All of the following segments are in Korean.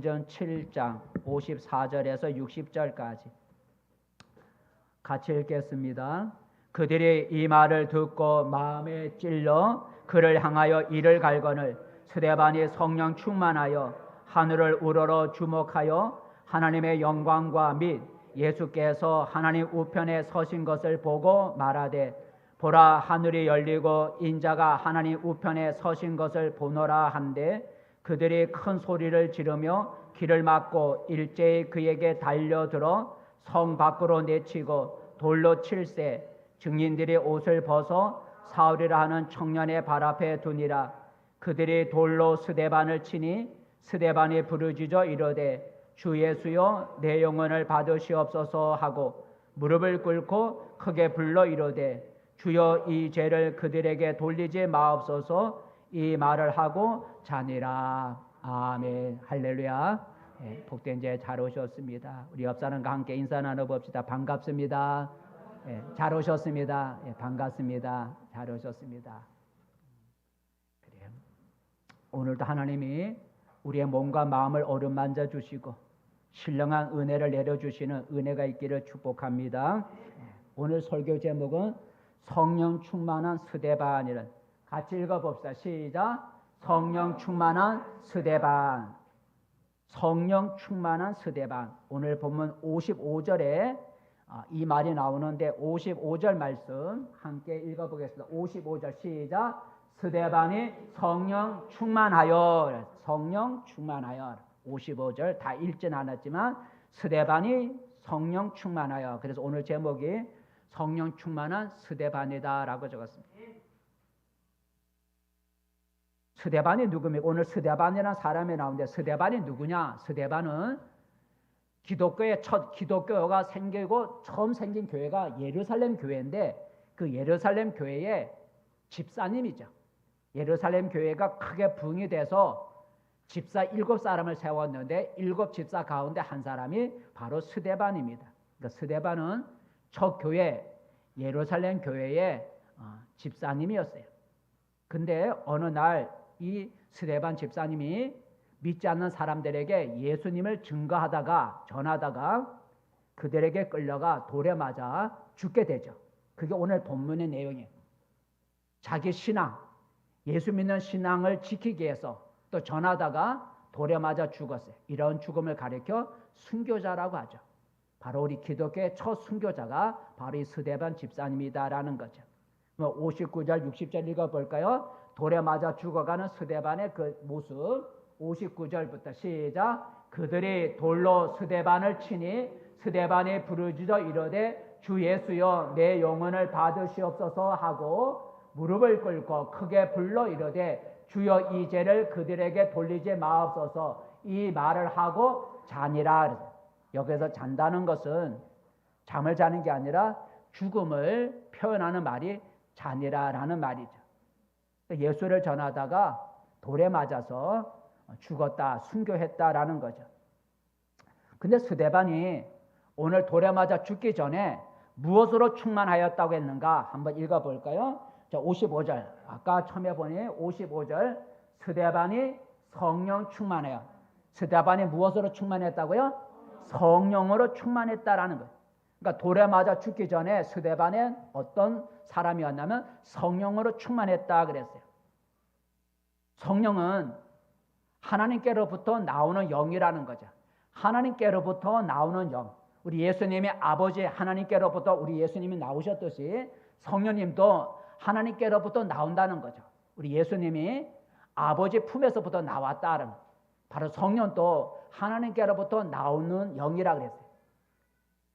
전 7장 54절에서 60절까지 같이 읽겠습니다. 그들이 이 말을 듣고 마음에 찔러 그를 향하여 이를 갈거늘 스데반이 성령 충만하여 하늘을 우러러 주목하여 하나님의 영광과 및 예수께서 하나님 우편에 서신 것을 보고 말하되 보라 하늘이 열리고 인자가 하나님 우편에 서신 것을 보노라 한데 그들이 큰 소리를 지르며 길을 막고 일제히 그에게 달려들어 성 밖으로 내치고 돌로 칠세 증인들이 옷을 벗어 사울이라 하는 청년의 발 앞에 두니라. 그들이 돌로 스데반을 치니 스데반이 부르짖어 이르되 주 예수여 내 영혼을 받으시옵소서 하고 무릎을 꿇고 크게 불러 이르되 주여 이 죄를 그들에게 돌리지 마옵소서. 이 말을 하고 자니라. 아멘. 할렐루야. 복된 제 잘 오셨습니다. 우리 옆 사람과 함께 인사 나눠봅시다. 반갑습니다. 잘 오셨습니다. 반갑습니다. 잘 오셨습니다. 그래요. 오늘도 하나님이 우리의 몸과 마음을 어루만져 주시고 신령한 은혜를 내려주시는 은혜가 있기를 축복합니다. 오늘 설교 제목은 성령 충만한 스데반이라는, 같이 읽어봅시다. 시작. 성령 충만한 스데반. 성령 충만한 스데반. 오늘 본문 55절에 이 말이 나오는데 55절 말씀 함께 읽어보겠습니다. 55절 시작. 스데반이 성령 충만하여. 성령 충만하여. 55절 다 읽진 않았지만 스데반이 성령 충만하여. 그래서 오늘 제목이 성령 충만한 스데반이다 라고 적었습니다. 스데반이 누굽니까? 오늘 스데반이라는 사람이 나오는데 스데반이 누구냐? 스데반은 기독교의 첫 기독교가 생기고 처음 생긴 교회가 예루살렘 교회인데 그 예루살렘 교회의 집사님이죠. 예루살렘 교회가 크게 부흥이 돼서 집사 7사람을 세웠는데 7집사 가운데 한 사람이 바로 스데반입니다. 그러니까 스데반은 첫 교회 예루살렘 교회의 집사님이었어요. 근데 어느 날 이 스데반 집사님이 믿지 않는 사람들에게 예수님을 증거하다가 전하다가 그들에게 끌려가 돌에 맞아 죽게 되죠. 그게 오늘 본문의 내용이에요. 자기 신앙, 예수 믿는 신앙을 지키기 위해서 또 전하다가 돌에 맞아 죽었어요. 이런 죽음을 가리켜 순교자라고 하죠. 바로 우리 기독교의 첫 순교자가 바로 이 스데반 집사님이다라는 거죠. 59절 60절 읽어볼까요? 돌에 맞아 죽어가는 스데반의 그 모습. 59절부터 시작. 그들이 돌로 스데반을 치니 스데반이 부르짖어 이르되 주 예수여 내 영혼을 받으시옵소서 하고 무릎을 꿇고 크게 불러 이르되 주여 이 죄를 그들에게 돌리지 마옵소서. 이 말을 하고 자니라. 여기서 잔다는 것은 잠을 자는 게 아니라 죽음을 표현하는 말이 자니라라는 말이죠. 예수를 전하다가 돌에 맞아서 죽었다, 순교했다라는 거죠. 근데 스데반이 오늘 돌에 맞아 죽기 전에 무엇으로 충만하였다고 했는가? 한번 읽어볼까요? 자, 55절. 아까 처음에 보니 55절. 스데반이 성령 충만해요. 스데반이 무엇으로 충만했다고요? 성령으로 충만했다라는 거예요. 그러니까 돌에 맞아 죽기 전에 스데반은 어떤 사람이었냐면 성령으로 충만했다 그랬어요. 성령은 하나님께로부터 나오는 영이라는 거죠. 하나님께로부터 나오는 영. 우리 예수님의 아버지 하나님께로부터 우리 예수님이 나오셨듯이 성령님도 하나님께로부터 나온다는 거죠. 우리 예수님이 아버지 품에서부터 나왔다는, 바로 성령도 하나님께로부터 나오는 영이라 그랬어요.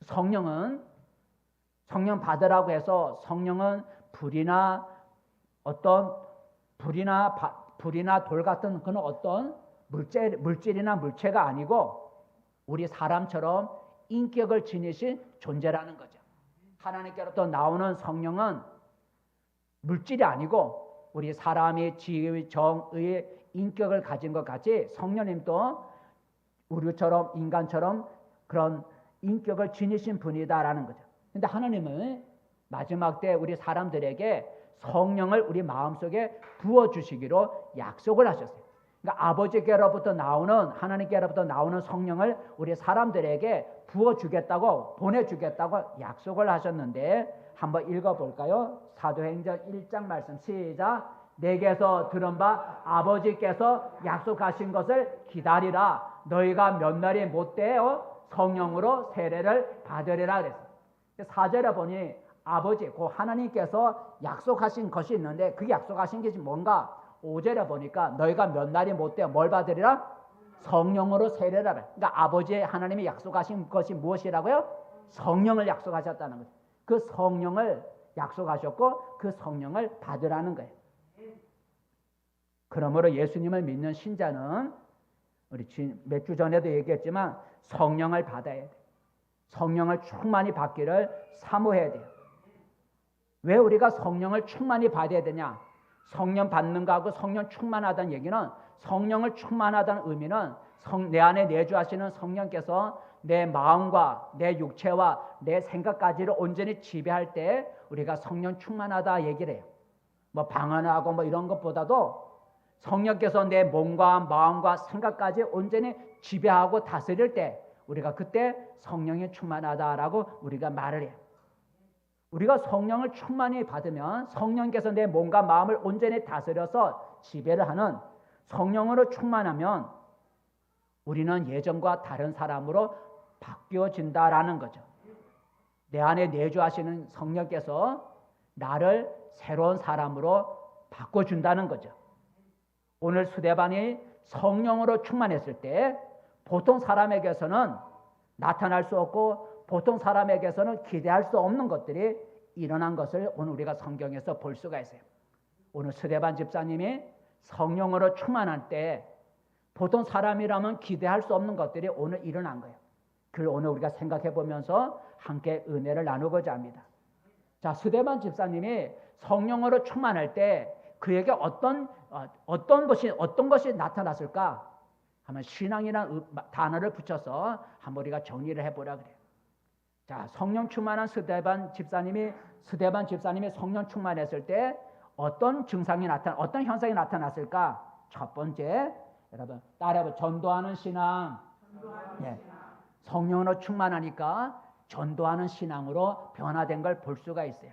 성령은 성령 받으라고 해서 성령은 불이나 어떤 불이나 돌 같은 그런 어떤 물질이나 물체가 아니고 우리 사람처럼 인격을 지니신 존재라는 거죠. 하나님께로부터 나오는 성령은 물질이 아니고 우리 사람이 지의, 정의, 인격을 가진 것 같이 성령님도 우리처럼 인간처럼 그런 인격을 지니신 분이다라는 거죠. 근데 하나님은 마지막 때 우리 사람들에게 성령을 우리 마음속에 부어주시기로 약속을 하셨어요. 그러니까 아버지께로부터 나오는 하나님께로부터 나오는 성령을 우리 사람들에게 부어주겠다고 보내주겠다고 약속을 하셨는데 한번 읽어볼까요? 사도행전 1장 말씀 시작. 내게서 들은 바 아버지께서 약속하신 것을 기다리라. 너희가 몇 날이 못되어 성령으로 세례를 받으리라 그랬어요. 4절에 보니 아버지, 그 하나님께서 약속하신 것이 있는데 그 약속하신 것이 뭔가 5절에 보니까 너희가 몇 날이 못되어 뭘 받으리라? 성령으로 세례라. 그러니까 아버지 하나님이 약속하신 것이 무엇이라고요? 성령을 약속하셨다는 거죠. 그 성령을 약속하셨고 그 성령을 받으라는 거예요. 그러므로 예수님을 믿는 신자는 우리 몇 주 전에도 얘기했지만 성령을 받아야 돼요. 성령을 충만히 받기를 사모해야 돼요. 왜 우리가 성령을 충만히 받아야 되냐? 성령 받는 거하고 성령 충만하다는 얘기는 성령을 충만하다는 의미는 내 안에 내주하시는 성령께서 내 마음과 내 육체와 내 생각까지를 온전히 지배할 때 우리가 성령 충만하다 얘기를 해요. 뭐 방언하고 뭐 이런 것보다도 성령께서 내 몸과 마음과 생각까지 온전히 지배하고 다스릴 때 우리가 그때 성령이 충만하다라고 우리가 말을 해요. 우리가 성령을 충만히 받으면 성령께서 내 몸과 마음을 온전히 다스려서 지배를 하는 성령으로 충만하면 우리는 예전과 다른 사람으로 바뀌어진다라는 거죠. 내 안에 내주하시는 성령께서 나를 새로운 사람으로 바꿔준다는 거죠. 오늘 스데반이 성령으로 충만했을 때 보통 사람에게서는 나타날 수 없고 보통 사람에게서는 기대할 수 없는 것들이 일어난 것을 오늘 우리가 성경에서 볼 수가 있어요. 오늘 스데반 집사님이 성령으로 충만할 때 보통 사람이라면 기대할 수 없는 것들이 오늘 일어난 거예요. 그걸 오늘 우리가 생각해 보면서 함께 은혜를 나누고자 합니다. 자, 스데반 집사님이 성령으로 충만할 때 그에게 어떤 것이 나타났을까? 하면 신앙이라는 단어를 붙여서 한번 우리가 정리를 해보라 그래요. 자, 성령 충만한 스데반 집사님이 성령 충만했을 때 어떤 증상이 어떤 현상이 나타났을까? 첫 번째, 여러분 따라해보 전도하는 신앙. 예, 성령으로 충만하니까 전도하는 신앙으로 변화된 걸 볼 수가 있어요.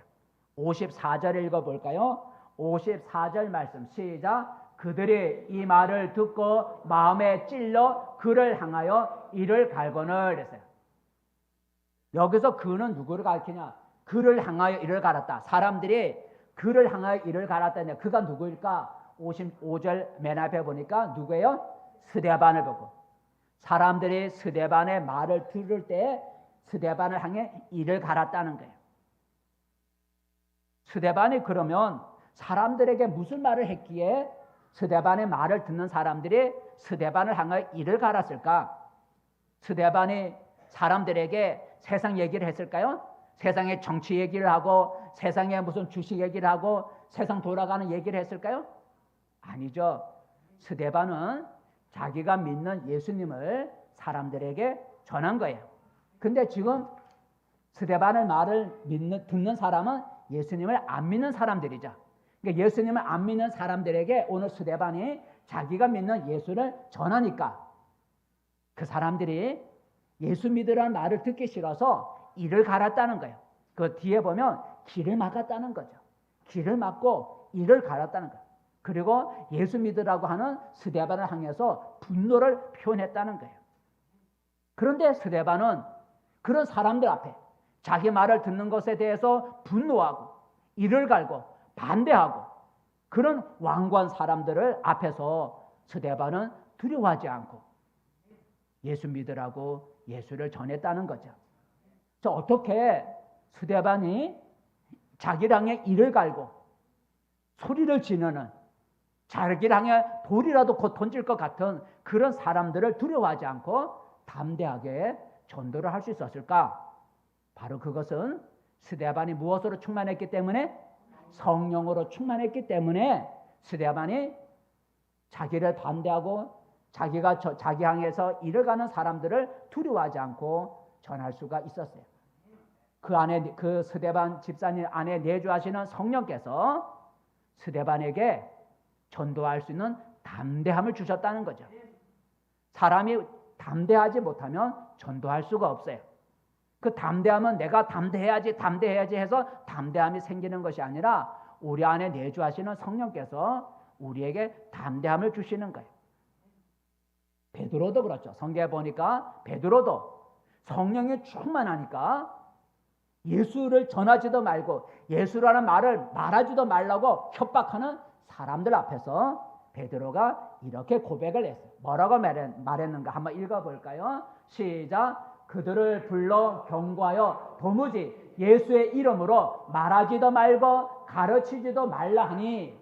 54절 읽어볼까요? 54절 말씀 시작. 그들이 이 말을 듣고 마음에 찔러 그를 향하여 이를 갈거늘 했어요. 여기서 그는 누구를 가리키냐? 그를 향하여 이를 갈았다. 사람들이 그를 향하여 이를 갈았다. 그가 누구일까? 55절 맨 앞에 보니까 누구예요? 스데반을 보고. 사람들이 스데반의 말을 들을 때 스데반을 향해 이를 갈았다는 거예요. 스데반이 그러면 사람들에게 무슨 말을 했기에 스데반의 말을 듣는 사람들이 스데반을 향하여 이를 갈았을까? 스데반이 사람들에게 세상 얘기를 했을까요? 세상의 정치 얘기를 하고 세상의 무슨 주식 얘기를 하고 세상 돌아가는 얘기를 했을까요? 아니죠. 스데반은 자기가 믿는 예수님을 사람들에게 전한 거예요. 근데 지금 스데반의 말을 듣는 사람은 예수님을 안 믿는 사람들이죠. 그러니까 예수님을 안 믿는 사람들에게 오늘 스데반이 자기가 믿는 예수를 전하니까 그 사람들이 예수 믿으라는 말을 듣기 싫어서 이를 갈았다는 거예요. 그 뒤에 보면 길을 막았다는 거죠. 길을 막고 이를 갈았다는 거예요. 그리고 예수 믿으라고 하는 스데반을 향해서 분노를 표현했다는 거예요. 그런데 스데반은 그런 사람들 앞에 자기 말을 듣는 것에 대해서 분노하고 이를 갈고 반대하고 그런 완고한 사람들을 앞에서 스데반은 두려워하지 않고 예수 믿으라고 예수를 전했다는 거죠. 어떻게 스데반이 자기를 향해 이를 갈고 소리를 지르는 자기를 향해 돌이라도 곧 던질 것 같은 그런 사람들을 두려워하지 않고 담대하게 전도를 할 수 있었을까? 바로 그것은 스데반이 무엇으로 충만했기 때문에? 성령으로 충만했기 때문에 스데반이 자기를 반대하고 자기 향해서 이를 가는 사람들을 두려워하지 않고 전할 수가 있었어요. 그 스데반 집사님 안에 내주하시는 성령께서 스데반에게 전도할 수 있는 담대함을 주셨다는 거죠. 사람이 담대하지 못하면 전도할 수가 없어요. 그 담대함은 내가 담대해야지 해서 담대함이 생기는 것이 아니라 우리 안에 내주하시는 성령께서 우리에게 담대함을 주시는 거예요. 베드로도 그렇죠. 성경에 보니까 베드로도 성령이 충만하니까 예수를 전하지도 말고 예수라는 말을 말하지도 말라고 협박하는 사람들 앞에서 베드로가 이렇게 고백을 했어요. 뭐라고 말했는가 한번 읽어볼까요? 시작. 그들을 불러 경고하여 도무지 예수의 이름으로 말하지도 말고 가르치지도 말라 하니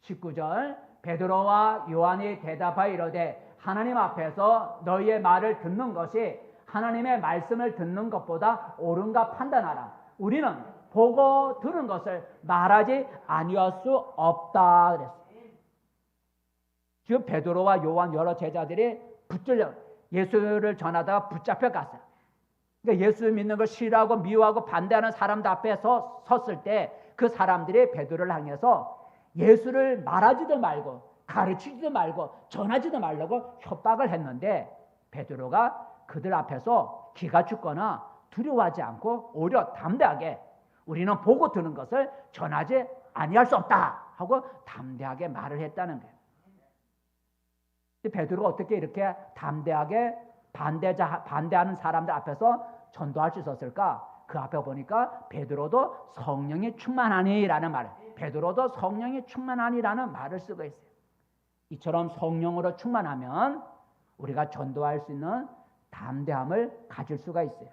19절 베드로와 요한이 대답하여 이르되 하나님 앞에서 너희의 말을 듣는 것이 하나님의 말씀을 듣는 것보다 옳은가 판단하라. 우리는 보고 들은 것을 말하지 아니할 수 없다 그랬어요. 지금 베드로와 요한 여러 제자들이 붙들려 예수를 전하다가 붙잡혀 갔어요. 그러니까 예수 믿는 걸 싫어하고 미워하고 반대하는 사람들 앞에 섰을 때 그 사람들이 베드로를 향해서 예수를 말하지도 말고 가르치지도 말고 전하지도 말라고 협박을 했는데 베드로가 그들 앞에서 기가 죽거나 두려워하지 않고 오히려 담대하게 우리는 보고 드는 것을 전하지 아니할 수 없다 하고 담대하게 말을 했다는 거예요. 베드로가 어떻게 이렇게 담대하게 반대하는 사람들 앞에서 전도할 수 있었을까? 그 앞에 보니까 베드로도 성령이 충만하니라는 말, 베드로도 성령이 충만하니라는 말을 쓰고 있어요. 이처럼 성령으로 충만하면 우리가 전도할 수 있는 담대함을 가질 수가 있어요.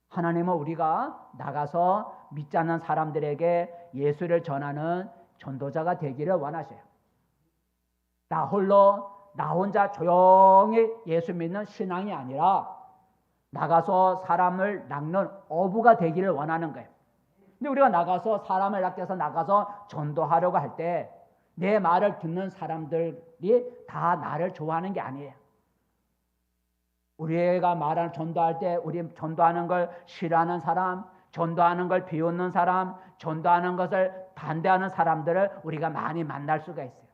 하나님은 우리가 나가서 믿지 않는 사람들에게 예수를 전하는 전도자가 되기를 원하셔요. 나 혼자 조용히 예수 믿는 신앙이 아니라 나가서 사람을 낚는 어부가 되기를 원하는 거예요. 근데 우리가 나가서 사람을 낚기 위해서 나가서 전도하려고 할 때 내 말을 듣는 사람들이 다 나를 좋아하는 게 아니에요. 우리가 말하는 전도할 때 우리 전도하는 걸 싫어하는 사람, 전도하는 걸 비웃는 사람, 전도하는 것을 반대하는 사람들을 우리가 많이 만날 수가 있어요.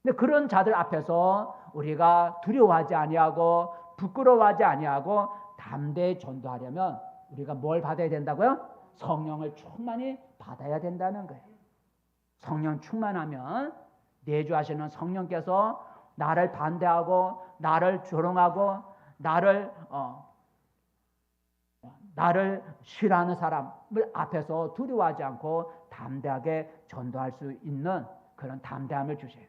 근데 그런 자들 앞에서 우리가 두려워하지 아니하고 부끄러워하지 아니하고 담대히 전도하려면 우리가 뭘 받아야 된다고요? 성령을 충만히 받아야 된다는 거예요. 성령 충만하면 내주하시는 성령께서 나를 반대하고 나를 조롱하고 나를 싫어하는 사람을 앞에서 두려워하지 않고 담대하게 전도할 수 있는 그런 담대함을 주세요.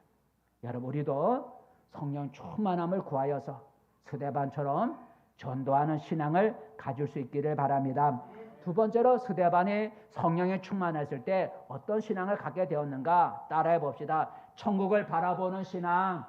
여러분 우리도 성령 충만함을 구하여서 스데반처럼 전도하는 신앙을 가질 수 있기를 바랍니다. 두 번째로 스데반이 성령에 충만했을 때 어떤 신앙을 갖게 되었는가 따라해 봅시다. 천국을 바라보는 신앙.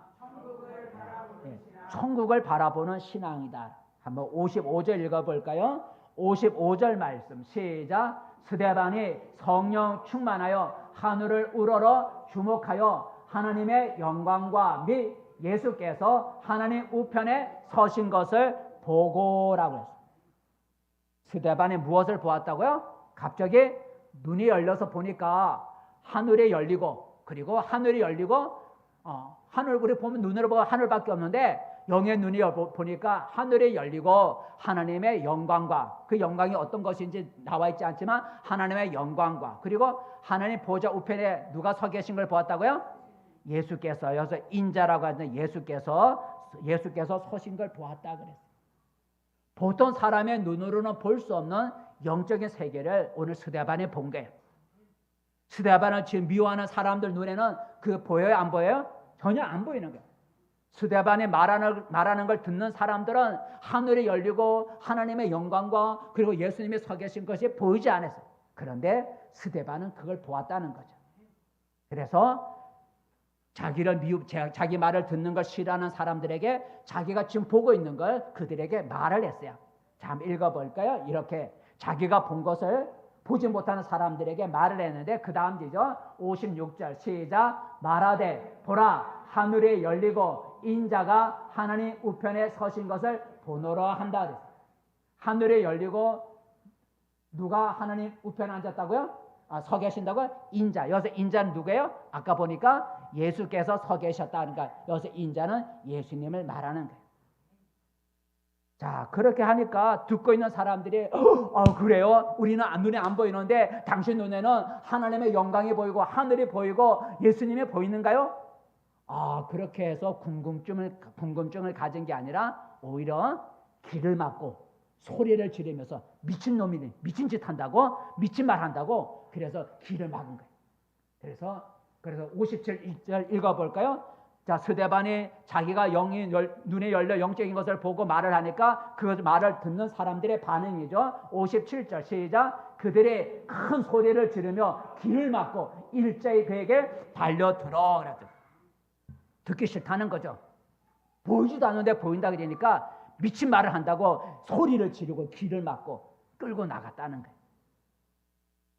천국을 바라보는 신앙이다. 한번 55절 읽어볼까요? 55절 말씀 시작. 스데반이 성령 충만하여 하늘을 우러러 주목하여 하나님의 영광과 및 예수께서 하나님 우편에 서신 것을 보고라고 했어요. 스데반이 무엇을 보았다고요? 갑자기 눈이 열려서 보니까 하늘이 열리고 그리고 하늘이 열리고 하늘 우리 보면 눈으로 보면 하늘밖에 없는데 영의 눈이 보니까 하늘이 열리고 하나님의 영광과 그 영광이 어떤 것인지 나와 있지 않지만 하나님의 영광과 그리고 하나님 보좌 우편에 누가 서 계신 걸 보았다고요? 예수께서 여기서 인자라고 하는 예수께서 서신 걸 보았다 그랬어요. 보통 사람의 눈으로는 볼 수 없는 영적인 세계를 오늘 스데반이 본 거예요. 스데반을 지금 미워하는 사람들 눈에는 그 보여요? 안 보여요? 전혀 안 보이는 거예요. 스데반이 말하는 걸 듣는 사람들은 하늘이 열리고 하나님의 영광과 그리고 예수님이 서 계신 것이 보이지 않았어요. 그런데 스데반은 그걸 보았다는 거죠. 그래서 자기 말을 듣는 걸 싫어하는 사람들에게 자기가 지금 보고 있는 걸 그들에게 말을 했어요. 자, 한번 읽어볼까요? 이렇게 자기가 본 것을 보지 못하는 사람들에게 말을 했는데 그 다음 지죠. 56절 시작. 말하되 보라 하늘이 열리고 인자가 하나님 우편에 서신 것을 보노라 한다 그랬어요. 하늘이 열리고 누가 하나님 우편에 앉았다고요? 서 계신다고요? 인자. 여기서 인자는 누구예요? 아까 보니까 예수께서 서 계셨다. 그러니까 여기서 인자는 예수님을 말하는 거예요. 자, 그렇게 하니까 듣고 있는 사람들이 그래요? 우리는 눈에 안 보이는데 당신 눈에는 하나님의 영광이 보이고 하늘이 보이고 예수님이 보이는가요? 그렇게 해서 궁금증을 가진 게 아니라 오히려 귀를 막고 소리를 지르면서 미친놈이니 미친 짓 한다고 미친 말 한다고 그래서 귀를 막은 거예요. 그래서 57절 읽어볼까요? 자, 스데반이 자기가 눈에 열려 영적인 것을 보고 말을 하니까 그 말을 듣는 사람들의 반응이죠. 57절 시작. 그들이 큰 소리를 지르며 귀를 막고 일제히 그에게 달려들어 그랬죠. 듣기 싫다는 거죠. 보이지도 않는데 보인다 그러니까 미친 말을 한다고 소리를 지르고 귀를 막고 끌고 나갔다는 거예요.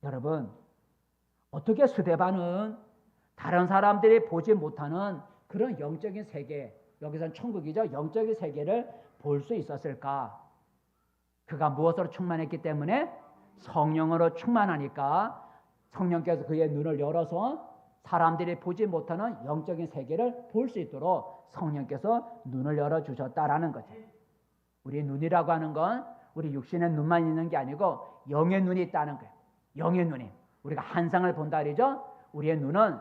여러분, 어떻게 스데반은 다른 사람들이 보지 못하는 그런 영적인 세계, 여기서는 천국이죠. 영적인 세계를 볼 수 있었을까? 그가 무엇으로 충만했기 때문에 성령으로 충만하니까 성령께서 그의 눈을 열어서 사람들이 보지 못하는 영적인 세계를 볼 수 있도록 성령께서 눈을 열어주셨다라는 거죠. 우리 눈이라고 하는 건 우리 육신의 눈만 있는 게 아니고 영의 눈이 있다는 거예요. 영의 눈이. 우리가 한상을 본다 그러죠. 우리의 눈은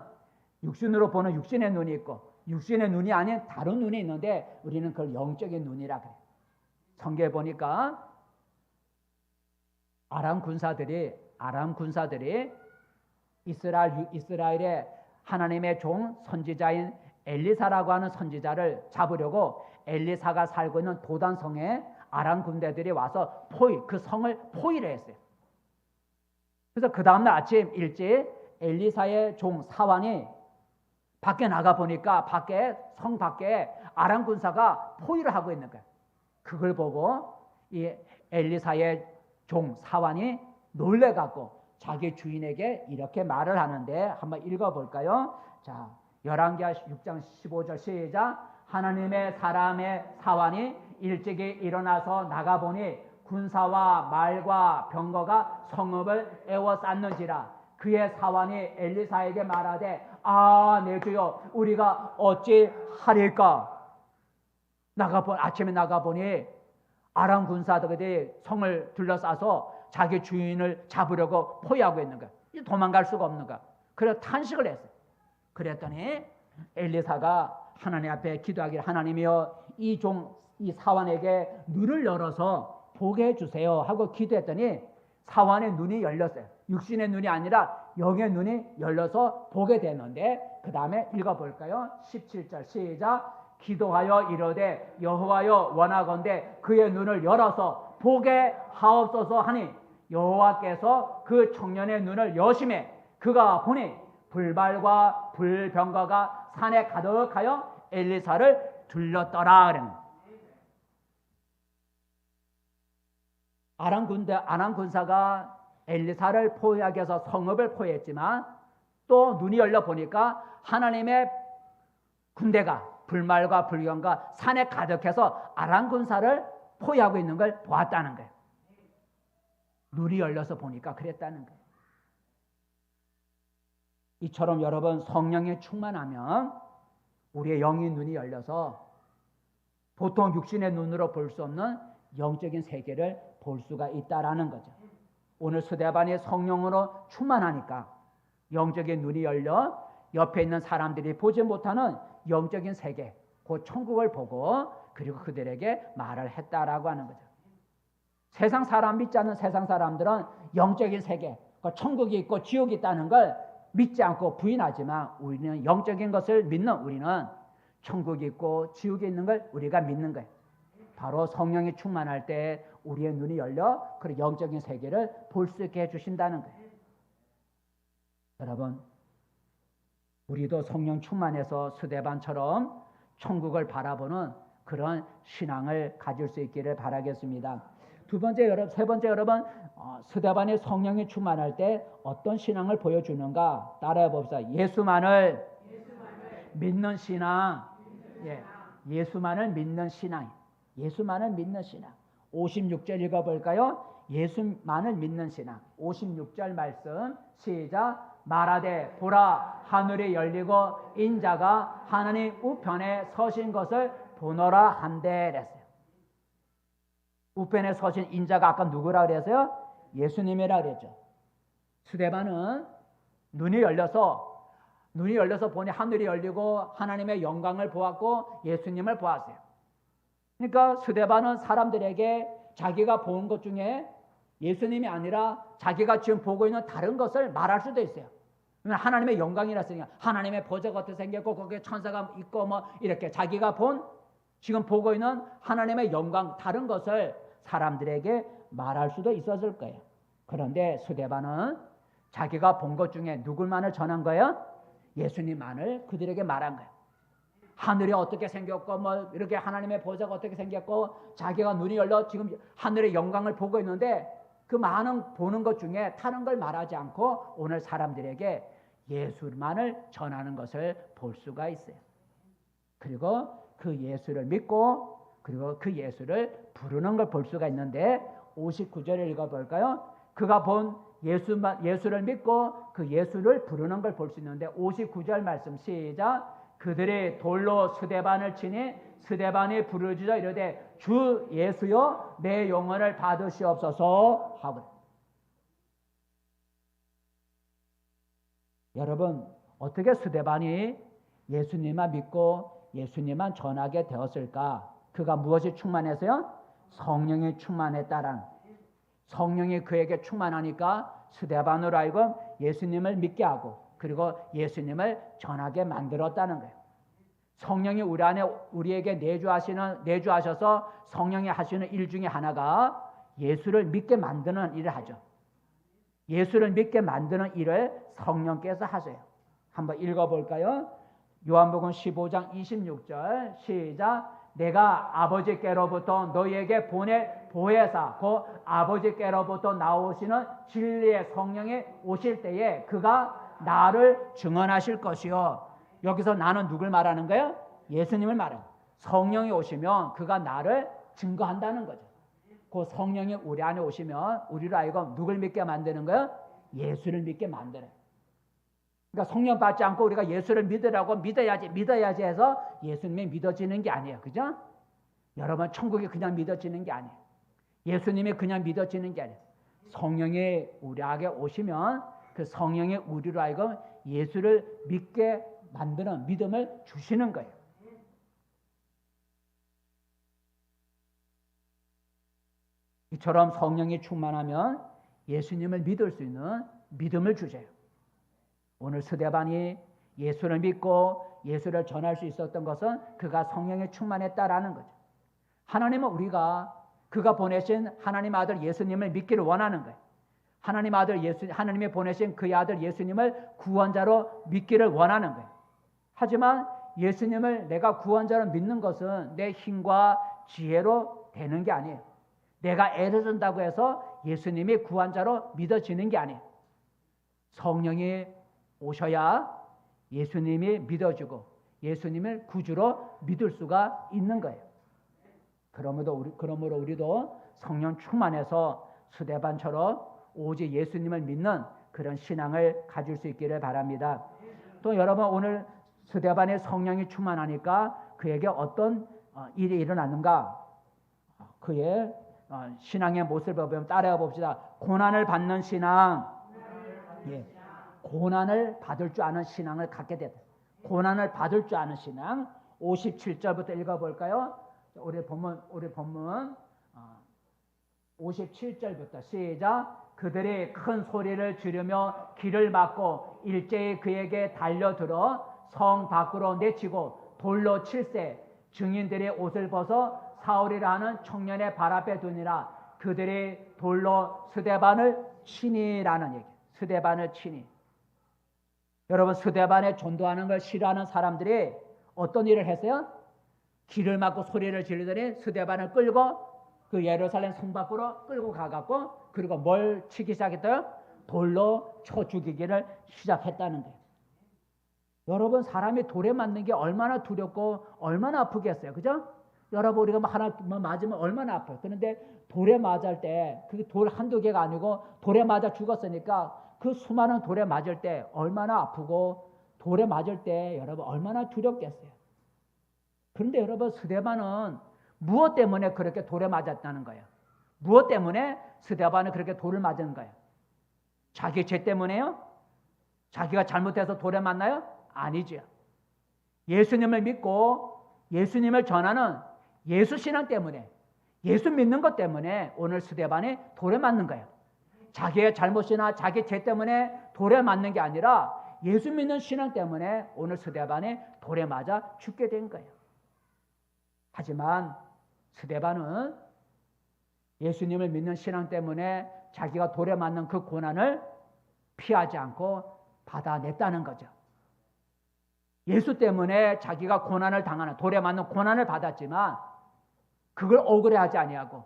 육신으로 보는 육신의 눈이 있고 육신의 눈이 아닌 다른 눈이 있는데 우리는 그걸 영적인 눈이라 그래요. 성경에 보니까 아람 군사들이 이스라엘의 하나님의 종 선지자인 엘리사라고 하는 선지자를 잡으려고 엘리사가 살고 있는 도단성에 아람 군대들이 와서 그 성을 포위를 했어요. 그래서 그 다음날 아침 일찍 엘리사의 종 사환이 밖에 나가 보니까 성 밖에 아람 군사가 포위를 하고 있는 거예요. 그걸 보고 이 엘리사의 종 사환이 놀래갖고 자기 주인에게 이렇게 말을 하는데 한번 읽어볼까요? 자, 열왕기하 6장 15절 시작. 하나님의 사람의 사환이 일찍이 일어나서 나가보니 군사와 말과 병거가 성읍을 에워쌌는지라. 그의 사환이 엘리사에게 말하되 내 주여 우리가 어찌 하리까? 아침에 나가보니 아람 군사들이 성을 둘러싸서 자기 주인을 잡으려고 포위하고 있는 거야. 도망갈 수가 없는 거야. 그래서 탄식을 했어요. 그랬더니 엘리사가 하나님 앞에 기도하기를 하나님이여 이 사환에게 눈을 열어서 보게 해주세요 하고 기도했더니 사환의 눈이 열렸어요. 육신의 눈이 아니라 영의 눈이 열려서 보게 되는데 그 다음에 읽어볼까요? 17절 시작. 기도하여 이르되 여호와여 원하건대 그의 눈을 열어서 보게 하옵소서 하니 여호와께서 그 청년의 눈을 여심해 그가 보니 불발과 불병거가 산에 가득하여 엘리사를 둘렀더라. 아람 군사가 엘리사를 포위하기 위해서 성읍을 포위했지만 또 눈이 열려 보니까 하나님의 군대가 불말과 불경과 산에 가득해서 아람 군사를 포위하고 있는 걸 보았다는 거예요. 눈이 열려서 보니까 그랬다는 거예요. 이처럼 여러분 성령에 충만하면 우리의 영의 눈이 열려서 보통 육신의 눈으로 볼 수 없는 영적인 세계를 볼 수가 있다라는 거죠. 오늘 스데반이 성령으로 충만하니까 영적인 눈이 열려 옆에 있는 사람들이 보지 못하는 영적인 세계, 그 천국을 보고 그리고 그들에게 말을 했다라고 하는 거죠. 세상 사람 믿지 않는 세상 사람들은 영적인 세계, 그 천국이 있고 지옥이 있다는 걸 믿지 않고 부인하지만 우리는 영적인 것을 믿는 우리는 천국이 있고 지옥이 있는 걸 우리가 믿는 거예요. 바로 성령이 충만할 때 우리의 눈이 열려 그 영적인 세계를 볼 수 있게 해주신다는 거예요. 여러분, 우리도 성령 충만해서 스데반처럼 천국을 바라보는 그런 신앙을 가질 수 있기를 바라겠습니다. 세 번째 여러분, 스데반의 성령이 충만할 때 어떤 신앙을 보여주는가 따라해 봅시다. 예수만을 믿는 신앙. 예수만을 믿는 신앙. 예수만을 믿는 신앙. 56절 읽어볼까요? 예수만을 믿는 신앙. 56절 말씀 시작. 말하되 보라 하늘이 열리고 인자가 하나님 우편에 서신 것을 보노라 한대 그랬어요. 우편에 서신 인자가 아까 누구라 그랬어요? 예수님이라 그랬죠. 스데반은 눈이 열려서 보니 하늘이 열리고 하나님의 영광을 보았고 예수님을 보았어요. 그러니까 스데반은 사람들에게 자기가 본 것 중에 예수님이 아니라 자기가 지금 보고 있는 다른 것을 말할 수도 있어요. 하나님의 영광이라으니까 하나님의 보좌가 어떻게 생겼고 거기에 천사가 있고 뭐 이렇게 자기가 본 지금 보고 있는 하나님의 영광 다른 것을 사람들에게 말할 수도 있었을 거예요. 그런데 스데반은 자기가 본 것 중에 누굴만을 전한 거예요? 예수님만을 그들에게 말한 거예요. 하늘이 어떻게 생겼고 뭐 이렇게 하나님의 보좌가 어떻게 생겼고 자기가 눈이 열려 지금 하늘의 영광을 보고 있는데 그 많은 보는 것 중에 다른 걸 말하지 않고 오늘 사람들에게 예수만을 전하는 것을 볼 수가 있어요. 그리고 그 예수를 믿고 그리고 그 예수를 부르는 걸 볼 수가 있는데 59절을 읽어볼까요? 그가 본 예수를 믿고 그 예수를 부르는 걸 볼 수 있는데 59절 말씀 시작. 그들이 돌로 스데반을 치니 스데반이 부르짖어 이르되 주 예수여 내 영혼을 받으시옵소서 하고. 여러분 어떻게 스데반이 예수님만 믿고 예수님만 전하게 되었을까? 그가 무엇이 충만해서요? 성령이 충만했다라는. 성령이 그에게 충만하니까 스데반으로 하여금 예수님을 믿게 하고 그리고 예수님을 전하게 만들었다는 거예요. 성령이 우리 안에 우리에게 내주하셔서 성령이 하시는 일 중에 하나가 예수를 믿게 만드는 일을 하죠. 예수를 믿게 만드는 일을 성령께서 하세요. 한번 읽어볼까요? 요한복음 15장 26절 시작. 내가 아버지께로부터 너희에게 보혜사 곧 아버지께로부터 나오시는 진리의 성령이 오실 때에 그가 나를 증언하실 것이요. 여기서 나는 누굴 말하는 거예요? 예수님을 말해요. 성령이 오시면 그가 나를 증거한다는 거죠. 그 성령이 우리 안에 오시면 우리로 하여금 누굴 믿게 만드는 거예요? 예수를 믿게 만드는. 그러니까 성령 받지 않고 우리가 예수를 믿으라고 믿어야지 해서 예수님이 믿어지는 게 아니에요. 그죠? 여러분 천국이 그냥 믿어지는 게 아니에요. 예수님이 그냥 믿어지는 게 아니에요. 성령이 우리에게 오시면 그 성령이 우리로 하여금 예수를 믿게 만드는 믿음을 주시는 거예요. 이처럼 성령이 충만하면 예수님을 믿을 수 있는 믿음을 주세요. 오늘 스데반이 예수를 믿고 예수를 전할 수 있었던 것은 그가 성령에 충만했다라는 거죠. 하나님은 그가 보내신 하나님 아들 예수님을 믿기를 원하는 거예요. 하나님이 보내신 그의 아들 예수님을 구원자로 믿기를 원하는 거예요. 하지만 예수님을 내가 구원자로 믿는 것은 내 힘과 지혜로 되는 게 아니에요. 내가 애를 쓴다고 해서 예수님이 구원자로 믿어지는 게 아니에요. 성령이 오셔야 예수님이 믿어지고 예수님을 구주로 믿을 수가 있는 거예요. 그러므로 우리도 성령 충만해서 스데반처럼 오직 예수님을 믿는 그런 신앙을 가질 수 있기를 바랍니다. 또 여러분 오늘 스데반의 성령이 충만하니까 그에게 어떤 일이 일어났는가? 그의 신앙의 모습을 보면 따라해 봅시다. 고난을 받는 신앙. 예. 고난을 받을 줄 아는 신앙을 갖게 됐다. 고난을 받을 줄 아는 신앙. 57절부터 읽어볼까요? 우리 본문 57절부터 시작. 그들이 큰 소리를 지르며 길을 막고 일제히 그에게 달려들어 성 밖으로 내치고 돌로 칠세. 증인들이 옷을 벗어 사울이라 하는 청년의 발 앞에 두니라. 그들이 돌로 스데반을 치니라는 얘기. 스데반을 치니. 여러분 스데반에 전도하는 걸 싫어하는 사람들이 어떤 일을 했어요? 길을 막고 소리를 지르더니 스데반을 끌고 그 예루살렘 성 밖으로 끌고 가갖고 그리고 뭘 치기 시작했어요? 돌로 쳐 죽이기를 시작했다는 거예요. 여러분 사람이 돌에 맞는 게 얼마나 두렵고 얼마나 아프겠어요. 그죠? 여러분 우리가 하나 맞으면 얼마나 아파요. 그런데 돌에 맞을 때 그게 돌 한두 개가 아니고 돌에 맞아 죽었으니까 그 수많은 돌에 맞을 때 얼마나 아프고 돌에 맞을 때 여러분 얼마나 두렵겠어요. 그런데 여러분 스데반은 무엇 때문에 그렇게 돌에 맞았다는 거예요? 무엇 때문에 스데반은 그렇게 돌을 맞은 거예요? 자기 죄 때문에요? 자기가 잘못해서 돌에 맞나요? 아니죠. 예수님을 믿고 예수님을 전하는 예수 신앙 때문에, 예수 믿는 것 때문에 오늘 스데반이 돌에 맞는 거예요. 자기의 잘못이나 자기 죄 때문에 돌에 맞는 게 아니라 예수 믿는 신앙 때문에 오늘 스데반이 돌에 맞아 죽게 된 거예요. 하지만 스데반은 예수님을 믿는 신앙 때문에 자기가 돌에 맞는 그 고난을 피하지 않고 받아냈다는 거죠. 예수 때문에 자기가 고난을 당하는, 돌에 맞는 고난을 받았지만 그걸 억울해하지 아니하고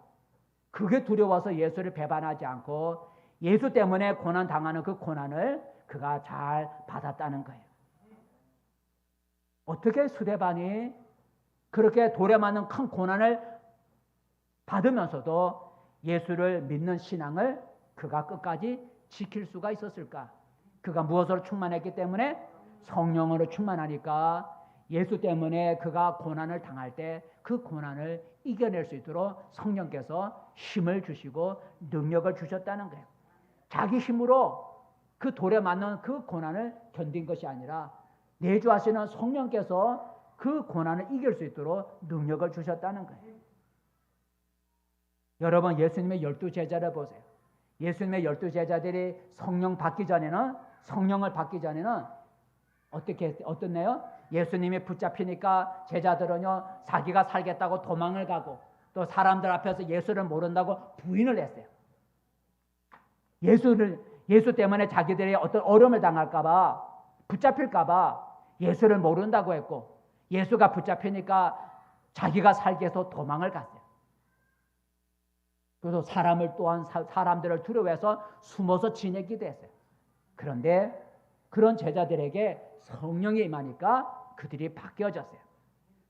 그게 두려워서 예수를 배반하지 않고 예수 때문에 고난 당하는 그 고난을 그가 잘 받았다는 거예요. 어떻게 스데반이 그렇게 돌에 맞는 큰 고난을 받으면서도 예수를 믿는 신앙을 그가 끝까지 지킬 수가 있었을까? 그가 무엇으로 충만했기 때문에? 성령으로 충만하니까 예수 때문에 그가 고난을 당할 때 그 고난을 이겨낼 수 있도록 성령께서 힘을 주시고 능력을 주셨다는 거예요. 자기 힘으로 그 돌에 맞는 그 고난을 견딘 것이 아니라 내주하시는 성령께서 그 고난을 이길 수 있도록 능력을 주셨다는 거예요. 여러분 예수님의 12제자를 보세요. 예수님의 12제자들이 성령을 받기 전에는 어떻네요? 예수님이 붙잡히니까 제자들은요 자기가 살겠다고 도망을 가고 또 사람들 앞에서 예수를 모른다고 부인을 했어요. 예수 때문에 자기들이 어떤 어려움을 당할까봐 붙잡힐까봐 예수를 모른다고 했고 예수가 붙잡히니까 자기가 살기 위해서 도망을 갔어요. 그래서 사람들을 두려워해서 숨어서 지내기도 했어요. 그런데 그런 제자들에게 성령이 임하니까 그들이 바뀌어졌어요.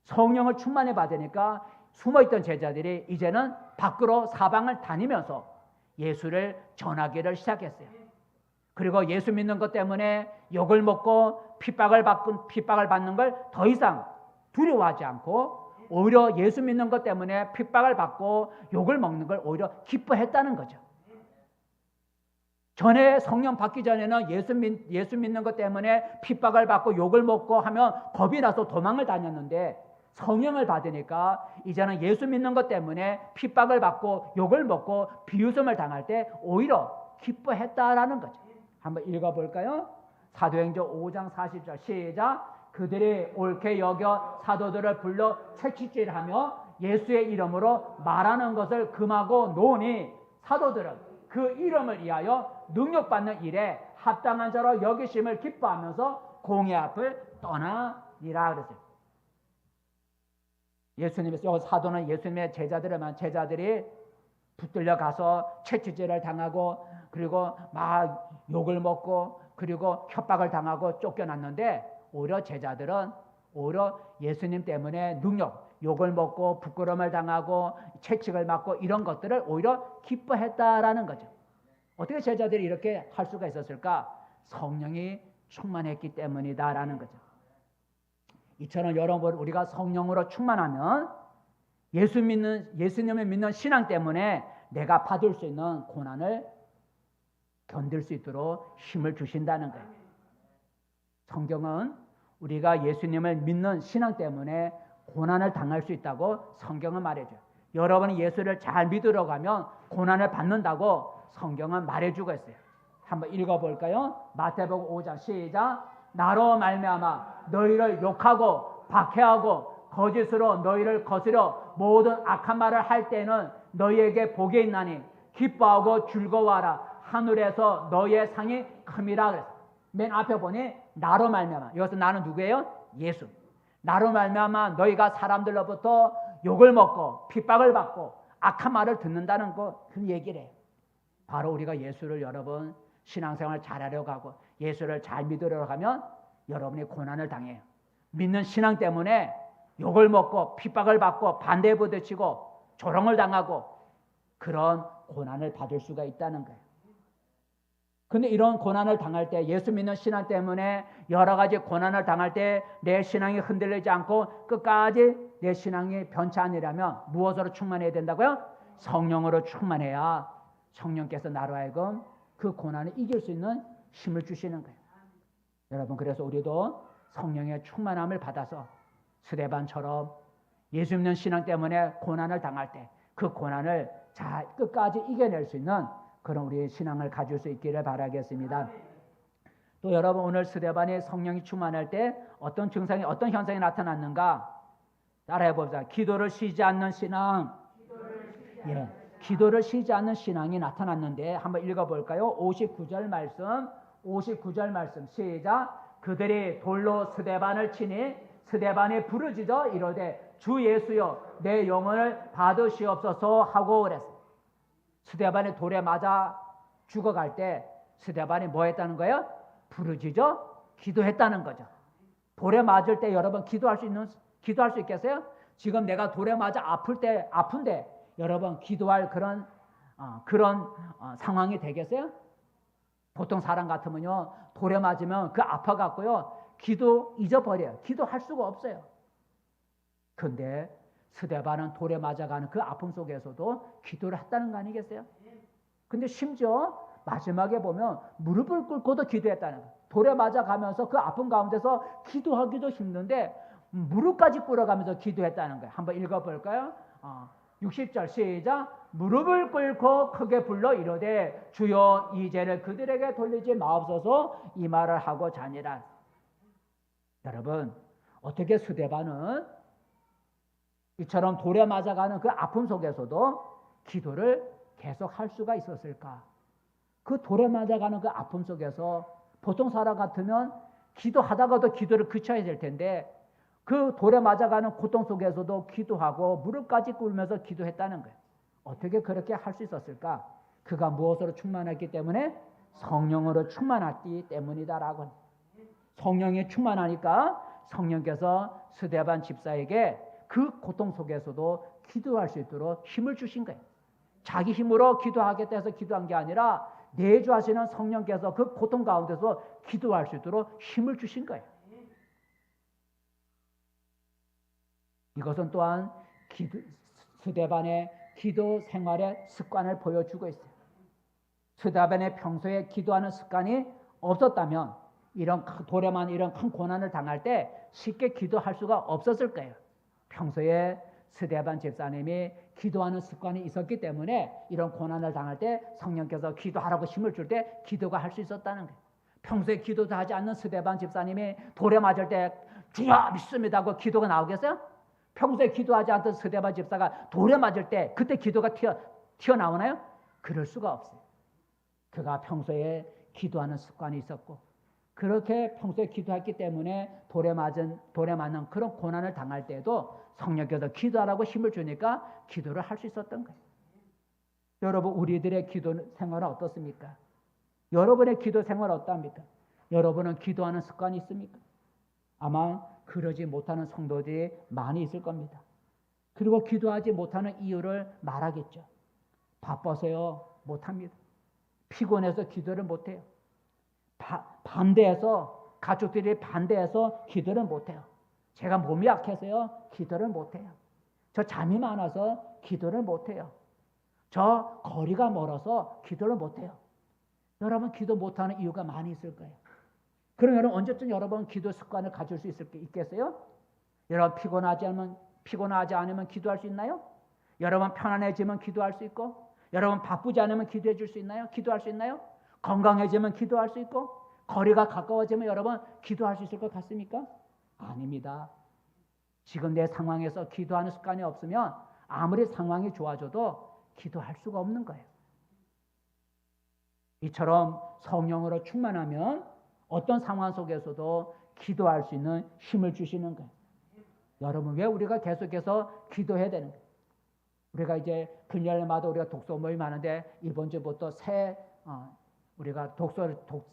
성령을 충만히 받으니까 숨어있던 제자들이 이제는 밖으로 사방을 다니면서 예수를 전하기를 시작했어요. 그리고 예수 믿는 것 때문에 욕을 먹고 핍박을 받는 걸 더 이상 두려워하지 않고 오히려 예수 믿는 것 때문에 핍박을 받고 욕을 먹는 걸 오히려 기뻐했다는 거죠. 전에 성령 받기 전에는 예수 믿는 것 때문에 핍박을 받고 욕을 먹고 하면 겁이 나서 도망을 다녔는데 성령을 받으니까 이제는 예수 믿는 것 때문에 핍박을 받고 욕을 먹고 비웃음을 당할 때 오히려 기뻐했다라는 거죠. 한번 읽어볼까요? 사도행전 5장 40절 시작. 그들이 옳게 여겨 사도들을 불러 채찍질하며 예수의 이름으로 말하는 것을 금하고 노니 사도들은 그 이름을 위하여 능력받는 일에 합당한 자로 여기심을 기뻐하면서 공의 앞을 떠나니라 그랬어요. 사도는 예수님의 제자들이 붙들려 가서 채찍질을 당하고 그리고 막 욕을 먹고 그리고 협박을 당하고 쫓겨났는데 오히려 제자들은 오히려 예수님 때문에 욕을 먹고 부끄러움을 당하고 채찍을 맞고 이런 것들을 오히려 기뻐했다라는 거죠. 어떻게 제자들이 이렇게 할 수가 있었을까? 성령이 충만했기 때문이다라는 거죠. 이처럼 여러분 우리가 성령으로 충만하면 예수님을 믿는 신앙 때문에 내가 받을 수 있는 고난을 견딜 수 있도록 힘을 주신다는 거예요. 성경은 우리가 예수님을 믿는 신앙 때문에 고난을 당할 수 있다고 성경은 말해줘요. 여러분이 예수를 잘 믿으러 가면 고난을 받는다고 성경은 말해주고 있어요. 한번 읽어볼까요? 마태복음 5장 시작. 나로 말미암아 너희를 욕하고 박해하고 거짓으로 너희를 거스려 모든 악한 말을 할 때는 너희에게 복이 있나니 기뻐하고 즐거워하라. 하늘에서 너희의 상이 큼이라 그랬어요. 맨 앞에 보니 나로 말미암아. 여기서 나는 누구예요? 예수. 나로 말미암아 너희가 사람들로부터 욕을 먹고 핍박을 받고 악한 말을 듣는다는 그 얘기를 해요. 바로 우리가 예수를 여러분 신앙생활 잘하려고 하고 예수를 잘 믿으려고 하면 여러분이 고난을 당해요. 믿는 신앙 때문에 욕을 먹고 핍박을 받고 반대 부딪히고 조롱을 당하고 그런 고난을 받을 수가 있다는 거예요. 근데 이런 고난을 당할 때, 예수 믿는 신앙 때문에 여러 가지 고난을 당할 때 내 신앙이 흔들리지 않고 끝까지 내 신앙이 변치 않으려면 무엇으로 충만해야 된다고요? 성령으로 충만해야 성령께서 나로 하여금 그 고난을 이길 수 있는 힘을 주시는 거예요. 여러분, 그래서 우리도 성령의 충만함을 받아서 스데반처럼 예수 믿는 신앙 때문에 고난을 당할 때 그 고난을 잘 끝까지 이겨낼 수 있는 그런 우리의 신앙을 가질 수 있기를 바라겠습니다. 또 여러분, 오늘 스데반이 성령이 충만할 때 어떤 증상이, 어떤 현상이 나타났는가? 따라해 봅시다. 기도를 쉬지 않는 신앙. 예, 기도를 쉬지 않는 신앙이 나타났는데 한번 읽어볼까요? 59절 말씀, 59절 말씀 시작. 그들이 돌로 스데반을 치니 스데반이 부르짖어 이르되 주 예수여 내 영혼을 받으시옵소서 하고 그랬어요. 스데반이 돌에 맞아 죽어갈 때 스데반이 뭐 했다는 거예요? 부르짖어 기도했다는 거죠. 돌에 맞을 때 여러분 기도할 수 있겠어요? 지금 내가 돌에 맞아 아픈데 여러분 기도할 그런 상황이 되겠어요? 보통 사람 같으면요 돌에 맞으면 그 아파갖고요 기도 잊어버려요. 기도할 수가 없어요. 그런데 스데반은 돌에 맞아가는 그 아픔 속에서도 기도를 했다는 거 아니겠어요? 근데 심지어 마지막에 보면 무릎을 꿇고도 기도했다는 거예요. 돌에 맞아가면서 그 아픔 가운데서 기도하기도 힘든데 무릎까지 꿇어가면서 기도했다는 거예요. 한번 읽어볼까요? 60절 시작. 무릎을 꿇고 크게 불러 이르되 주여 이 죄를 그들에게 돌리지 마옵소서 이 말을 하고 자니라. 여러분, 어떻게 스데반은 이처럼 돌에 맞아가는 그 아픔 속에서도 기도를 계속 할 수가 있었을까? 그 돌에 맞아가는 그 아픔 속에서 보통 사람 같으면 기도하다가도 기도를 그쳐야 될 텐데 그 돌에 맞아가는 고통 속에서도 기도하고 무릎까지 꿇으면서 기도했다는 거예요. 어떻게 그렇게 할 수 있었을까? 그가 무엇으로 충만했기 때문에? 성령으로 충만했기 때문이다라고. 성령이 충만하니까 성령께서 스데반 집사에게 그 고통 속에서도 기도할 수 있도록 힘을 주신 거예요. 자기 힘으로 기도하겠다 해서 기도한 게 아니라 내주하시는 성령께서 그 고통 가운데서 기도할 수 있도록 힘을 주신 거예요. 이것은 또한 스데반의 기도 생활의 습관을 보여주고 있어요. 스데반의 평소에 기도하는 습관이 없었다면 이런 큰 고난을 당할 때 쉽게 기도할 수가 없었을 거예요. 평소에 스데반 집사님이 기도하는 습관이 있었기 때문에 이런 고난을 당할 때 성령께서 기도하라고 힘을 줄 때 기도가 할 수 있었다는 거예요. 평소에 기도도 하지 않는 스데반 집사님이 돌에 맞을 때 주여 믿습니다 하고 기도가 나오겠어요? 평소에 기도하지 않던 스데반 집사가 돌에 맞을 때 그때 기도가 튀어나오나요? 그럴 수가 없어요. 그가 평소에 기도하는 습관이 있었고 그렇게 평소에 기도했기 때문에 돌에 맞는 그런 고난을 당할 때에도 성령께서 기도하라고 힘을 주니까 기도를 할 수 있었던 거예요. 여러분, 우리들의 기도 생활은 어떻습니까? 여러분의 기도 생활은 어떠합니까? 여러분은 기도하는 습관이 있습니까? 아마 그러지 못하는 성도들이 많이 있을 겁니다. 그리고 기도하지 못하는 이유를 말하겠죠. 바빠서요, 못합니다. 피곤해서 기도를 못해요. 반대해서 가족들이 반대해서 기도를 못해요. 제가 몸이 약해서요 기도를 못해요. 저 잠이 많아서 기도를 못해요. 저 거리가 멀어서 기도를 못해요. 여러분 기도 못하는 이유가 많이 있을 거예요. 그럼 여러분 언제쯤 여러분 기도 습관을 가질 수 있겠어요? 여러분 피곤하지 않으면 기도할 수 있나요? 여러분 편안해지면 기도할 수 있고 여러분 바쁘지 않으면 기도해 줄 수 있나요? 기도할 수 있나요? 건강해지면 기도할 수 있고 거리가 가까워지면 여러분 기도할 수 있을 것 같습니까? 아닙니다. 지금 내 상황에서 기도하는 습관이 없으면 아무리 상황이 좋아져도 기도할 수가 없는 거예요. 이처럼 성령으로 충만하면 어떤 상황 속에서도 기도할 수 있는 힘을 주시는 거예요. 여러분 왜 우리가 계속해서 기도해야 되는 거예요? 우리가 이제 금요일마다 우리가 독서 모임 하는데 이번 주부터 우리가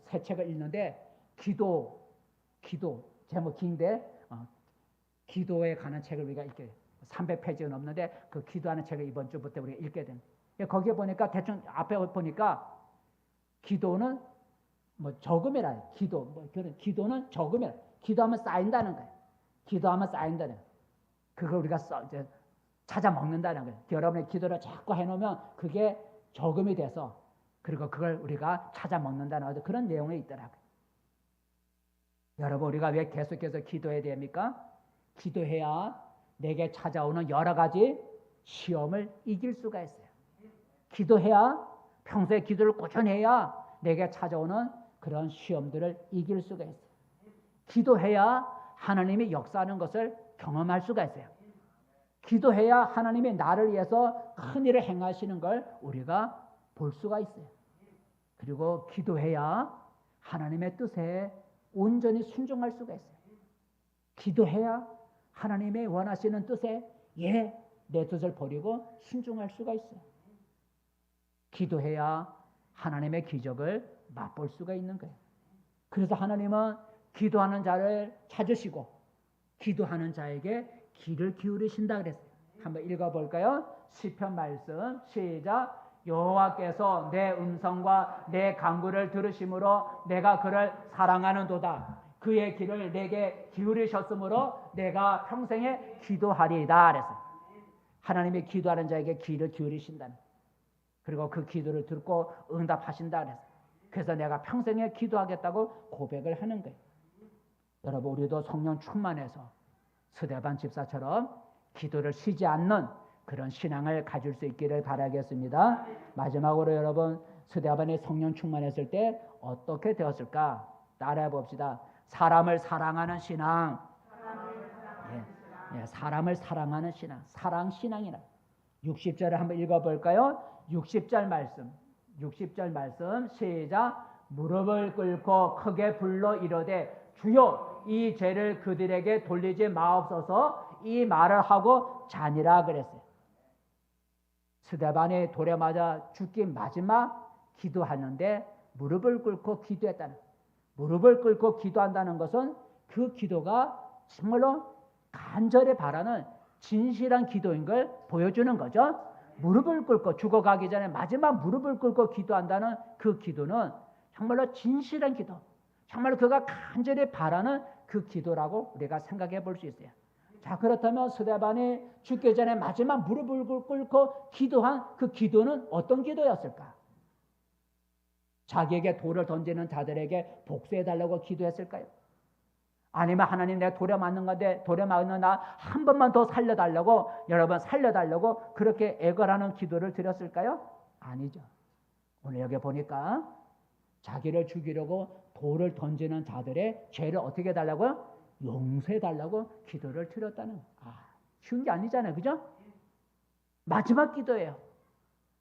새 책을 읽는데 기도 제목 긴데 기도에 관한 책을 우리가 읽게 300페이지가 넘는데 그 기도하는 책을 이번 주부터 우리가 읽게 됩니다. 거기에 보니까 대충 앞에 보니까 기도는 뭐 저금이라 기도 뭐 그런 기도는 저금이라 기도하면 쌓인다는 거예요. 기도하면 쌓인다는 거예요. 그걸 우리가 이제 찾아 먹는다는 거예요. 여러분의 기도를 자꾸 해놓으면 그게 저금이 돼서 그리고 그걸 우리가 찾아 먹는다는 그런 내용이 있더라고요. 여러분 우리가 왜 계속해서 기도해야 됩니까? 기도해야 내게 찾아오는 여러 가지 시험을 이길 수가 있어요. 기도해야 평소에 기도를 꾸준히 해야 내게 찾아오는 그런 시험들을 이길 수가 있어요. 기도해야 하나님이 역사하는 것을 경험할 수가 있어요. 기도해야 하나님이 나를 위해서 큰 일을 행하시는 걸 우리가 볼 수가 있어요. 그리고 기도해야 하나님의 뜻에 온전히 순종할 수가 있어요. 기도해야 하나님의 원하시는 뜻에 내 뜻을 버리고 순종할 수가 있어요. 기도해야 하나님의 기적을 맛볼 수가 있는 거예요. 그래서 하나님은 기도하는 자를 찾으시고 기도하는 자에게 귀를 기울이신다 그랬어요. 한번 읽어볼까요? 시편 말씀 시작. 여호와께서 내 음성과 내 간구를 들으심으로 내가 그를 사랑하는도다. 그의 귀를 내게 기울이셨으므로 내가 평생에 기도하리이다 그랬어요. 하나님이 기도하는 자에게 귀를 기울이신다는, 그리고 그 기도를 듣고 응답하신다 그랬어요. 그래서 내가 평생에 기도하겠다고 고백을 하는 거예요. 여러분 우리도 성령 충만해서 스데반 집사처럼 기도를 쉬지 않는 그런 신앙을 가질 수 있기를 바라겠습니다. 마지막으로 여러분 스데반이 성령 충만했을 때 어떻게 되었을까? 따라해 봅시다. 사람을 사랑하는 신앙. 사람을 사랑하는 신앙. 사랑신앙이라. 60절을 한번 읽어볼까요? 60절 말씀 시작. 무릎을 꿇고 크게 불러 이르되 주여 이 죄를 그들에게 돌리지 마옵소서. 이 말을 하고 자니라 그랬어요. 스데반이 돌에 맞아 죽기 마지막 기도하는데 무릎을 꿇고 기도했다는, 무릎을 꿇고 기도한다는 것은 그 기도가 정말로 간절히 바라는 진실한 기도인 걸 보여주는 거죠. 무릎을 꿇고 죽어가기 전에 마지막 무릎을 꿇고 기도한다는 그 기도는 정말로 진실한 기도, 정말로 그가 간절히 바라는 그 기도라고 우리가 생각해 볼 수 있어요. 자, 그렇다면 스데반이 죽기 전에 마지막 무릎을 꿇고 기도한 그 기도는 어떤 기도였을까? 자기에게 돌을 던지는 자들에게 복수해달라고 기도했을까요? 아니면 하나님 내가 돌에 맞는 건데 돌에 맞는 나 한 번만 더 살려달라고, 여러분 살려달라고 그렇게 애걸하는 기도를 드렸을까요? 아니죠. 오늘 여기 보니까 자기를 죽이려고 돌을 던지는 자들의 죄를 어떻게 해달라고요? 용서해달라고 기도를 드렸다는, 쉬운 게 아니잖아요. 그죠? 마지막 기도예요.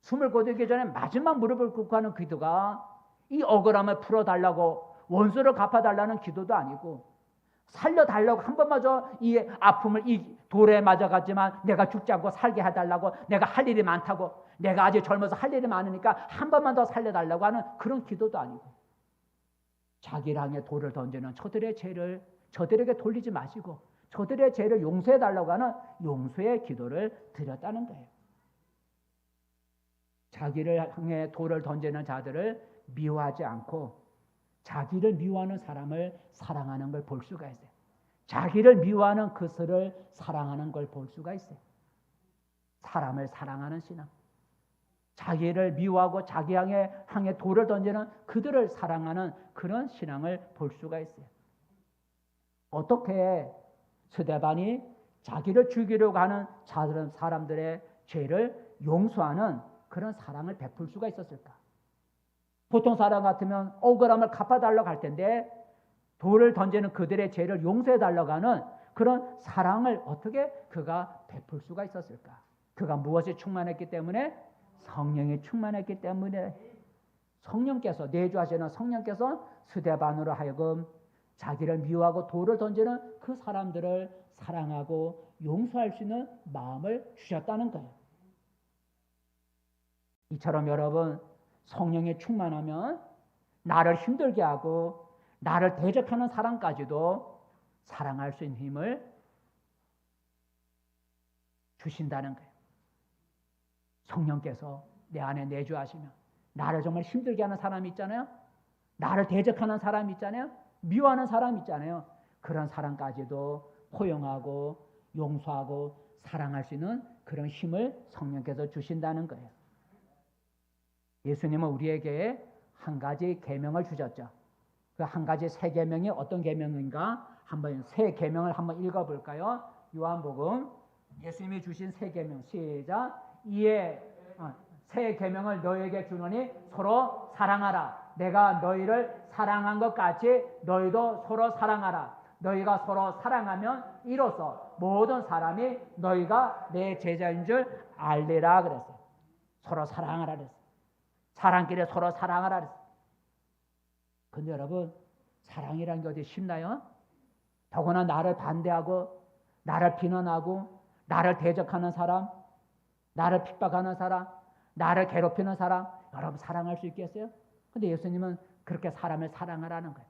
숨을 거두기 전에 마지막 무릎을 꿇고 하는 기도가 이 억울함을 풀어달라고 원수를 갚아달라는 기도도 아니고, 살려달라고 한 번마저 이 아픔을 이 돌에 맞아갔지만 내가 죽지 않고 살게 해달라고, 내가 할 일이 많다고, 내가 아직 젊어서 할 일이 많으니까 한 번만 더 살려달라고 하는 그런 기도도 아니고, 자기를 향해 돌을 던지는 저들의 죄를 저들에게 돌리지 마시고 저들의 죄를 용서해달라고 하는 용서의 기도를 드렸다는 거예요. 자기를 향해 돌을 던지는 자들을 미워하지 않고 자기를 미워하는 사람을 사랑하는 걸 볼 수가 있어요. 자기를 미워하는 그들을 사랑하는 걸 볼 수가 있어요. 사람을 사랑하는 신앙. 자기를 미워하고 자기 향해 돌을 던지는 그들을 사랑하는 그런 신앙을 볼 수가 있어요. 어떻게 스데반이 자기를 죽이려고 하는 사람들의 죄를 용서하는 그런 사랑을 베풀 수가 있었을까? 보통 사람 같으면 억울함을 갚아달라고 할 텐데 돌을 던지는 그들의 죄를 용서해달라고 하는 그런 사랑을 어떻게 그가 베풀 수가 있었을까? 그가 무엇이 충만했기 때문에? 성령이 충만했기 때문에. 성령께서, 내주하시는 성령께서 스데반으로 하여금 자기를 미워하고 돌을 던지는 그 사람들을 사랑하고 용서할 수 있는 마음을 주셨다는 거예요. 이처럼 여러분 성령이 충만하면 나를 힘들게 하고 나를 대적하는 사람까지도 사랑할 수 있는 힘을 주신다는 거예요. 성령께서 내 안에 내주하시면 나를 정말 힘들게 하는 사람이 있잖아요. 나를 대적하는 사람 있잖아요. 미워하는 사람 있잖아요. 그런 사람까지도 포용하고 용서하고 사랑할 수 있는 그런 힘을 성령께서 주신다는 거예요. 예수님은 우리에게 한 가지 계명을 주셨죠. 그 한 가지 세 계명이 어떤 계명인가? 한번 세 계명을 한번 읽어볼까요? 요한복음 예수님이 주신 세 계명 시작. 이에 새 계명을 너희에게 주노니 서로 사랑하라. 내가 너희를 사랑한 것 같이 너희도 서로 사랑하라. 너희가 서로 사랑하면 이로써 모든 사람이 너희가 내 제자인 줄 알리라 그랬어요. 서로 사랑하라 그랬어요. 사람끼리 서로 사랑하라 그랬어요. 근데 여러분, 사랑이란 게 어디 쉽나요? 더구나 나를 반대하고 나를 비난하고 나를 대적하는 사람, 나를 핍박하는 사람, 나를 괴롭히는 사람, 여러분 사랑할 수 있겠어요? 근데 예수님은 그렇게 사람을 사랑하라는 거예요.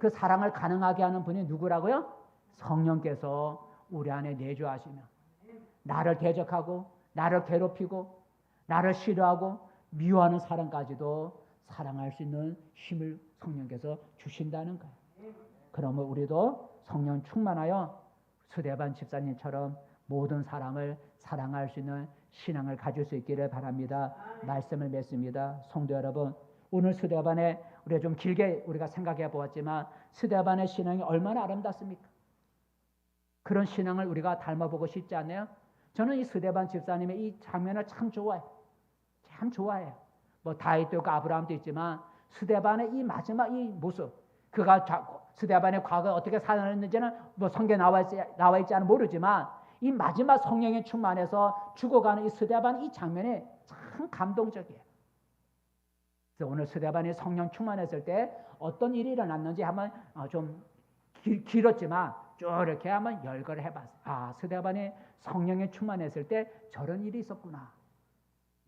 그 사랑을 가능하게 하는 분이 누구라고요? 성령께서 우리 안에 내주하시며 나를 대적하고 나를 괴롭히고 나를 싫어하고 미워하는 사람까지도 사랑할 수 있는 힘을 성령께서 주신다는 거예요. 그러면 우리도 성령 충만하여 스데반 집사님처럼 모든 사람을 사랑할 수 있는 신앙을 가질 수 있기를 바랍니다. 말씀을 맺습니다. 성도 여러분, 오늘 스데반에 우리가 좀 길게 우리가 생각해 보았지만 스데반의 신앙이 얼마나 아름답습니까? 그런 신앙을 우리가 닮아보고 싶지 않나요? 저는 이 스데반 집사님의 이 장면을 참 좋아해요. 참 좋아해요. 뭐 다윗도 있고 아브라함도 있지만 스데반의 이 마지막 이 모습, 그가 스데반의 과거에 어떻게 살았는지는 뭐 성경에 나와 있지는 모르지만 이 마지막 성령에 충만해서 죽어가는 이 스데반 이 장면이 참 감동적이에요. 그래서 오늘 스데반이 성령 충만했을 때 어떤 일이 일어났는지 한번 좀 길었지만 쭉 이렇게 한번 열거를 해봤어요. 아, 스데반이 성령에 충만했을 때 저런 일이 있었구나.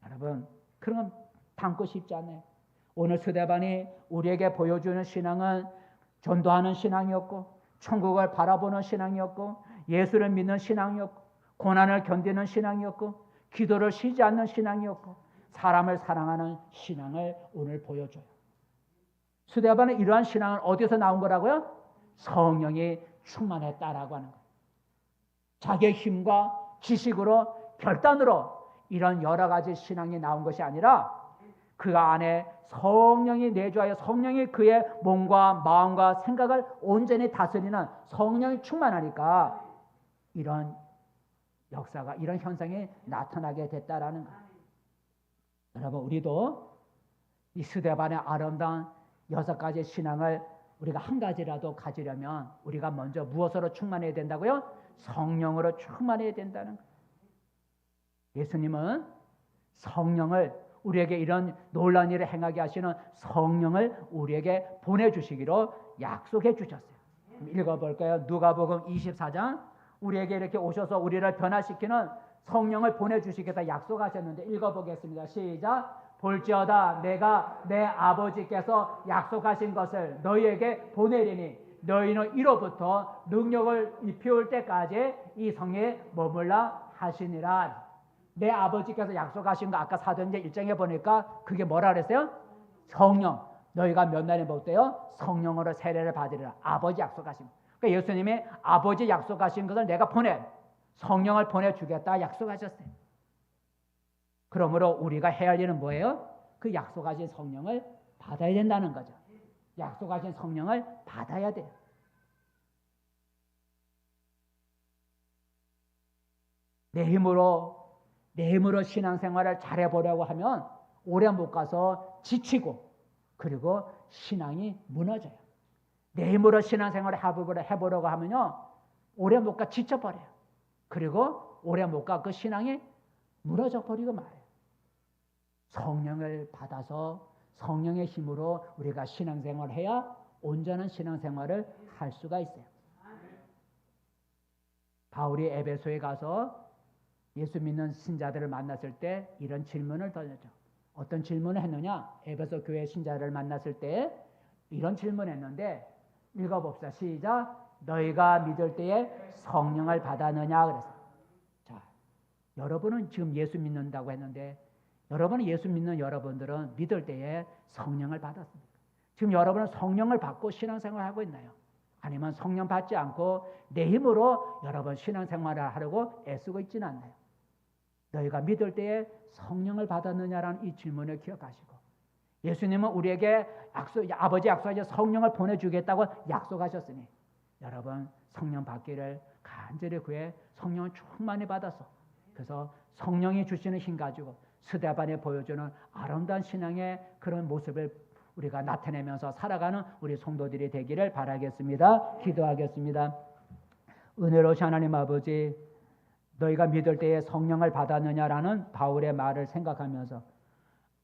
여러분, 그런 건 담고 싶지 않아요. 오늘 스데반이 우리에게 보여주는 신앙은 전도하는 신앙이었고 천국을 바라보는 신앙이었고 예수를 믿는 신앙이었고 고난을 견디는 신앙이었고 기도를 쉬지 않는 신앙이었고 사람을 사랑하는 신앙을 오늘 보여줘요. 스데반은 이러한 신앙은 어디서 나온 거라고요? 성령이 충만했다라고 하는 거예요. 자기의 힘과 지식으로 결단으로 이런 여러 가지 신앙이 나온 것이 아니라 그 안에 성령이 내주하여 성령이 그의 몸과 마음과 생각을 온전히 다스리는 성령이 충만하니까 이런 역사가 이런 현상이 나타나게 됐다라는 거예요. 여러분, 우리도 이 스데반의 아름다운 6가지 신앙을 우리가 한 가지라도 가지려면 우리가 먼저 무엇으로 충만해야 된다고요? 성령으로 충만해야 된다는 거예요. 예수님은 성령을 우리에게 이런 놀라운 일을 행하게 하시는 성령을 우리에게 보내주시기로 약속해 주셨어요. 읽어볼까요? 누가복음 24장 우리에게 이렇게 오셔서 우리를 변화시키는 성령을 보내주시겠다 약속하셨는데 읽어보겠습니다. 시작. 볼지어다 내가 내 아버지께서 약속하신 것을 너희에게 보내리니 너희는 이로부터 능력을 입혀올 때까지 이 성에 머물라 하시니라. 내 아버지께서 약속하신 거 아까 사도행전 1장에 보니까 그게 뭐라 그랬어요? 성령. 너희가 몇 날에 먹대요? 성령으로 세례를 받으리라. 아버지 약속하신 거. 그러니까 예수님이 아버지 약속하신 것을 내가 성령을 보내주겠다 약속하셨어요. 그러므로 우리가 해야 할 일은 뭐예요? 그 약속하신 성령을 받아야 된다는 거죠. 약속하신 성령을 받아야 돼요. 내 힘으로 신앙생활을 잘해보려고 하면 오래 못 가서 지치고 그리고 신앙이 무너져요. 내 힘으로 신앙생활을 해보려고 하면요 오래 못 가 지쳐버려요. 그리고 오래 못 가 그 신앙이 무너져 버리고 말아요. 성령을 받아서 성령의 힘으로 우리가 신앙생활을 해야 온전한 신앙생활을 할 수가 있어요. 바울이 에베소에 가서 예수 믿는 신자들을 만났을 때 이런 질문을 던졌죠. 어떤 질문을 했느냐? 에베소 교회 신자를 만났을 때 이런 질문을 했는데 읽어봅시다. 시작. 너희가 믿을 때에 성령을 받았느냐? 그래서 자, 여러분은 지금 예수 믿는다고 했는데 여러분은 예수 믿는 여러분들은 믿을 때에 성령을 받았습니까? 지금 여러분은 성령을 받고 신앙생활을 하고 있나요? 아니면 성령 받지 않고 내 힘으로 여러분 신앙생활을 하려고 애쓰고 있지는 않나요? 너희가 믿을 때에 성령을 받았느냐라는 이 질문을 기억하시고, 예수님은 우리에게 아버지 약속하셔 성령을 보내주겠다고 약속하셨으니 여러분 성령 받기를 간절히 구해 성령을 충만히 받아서, 그래서 성령이 주시는 힘 가지고 스데반에 보여주는 아름다운 신앙의 그런 모습을 우리가 나타내면서 살아가는 우리 성도들이 되기를 바라겠습니다. 기도하겠습니다. 은혜로우신 하나님 아버지, 너희가 믿을 때에 성령을 받았느냐라는 바울의 말을 생각하면서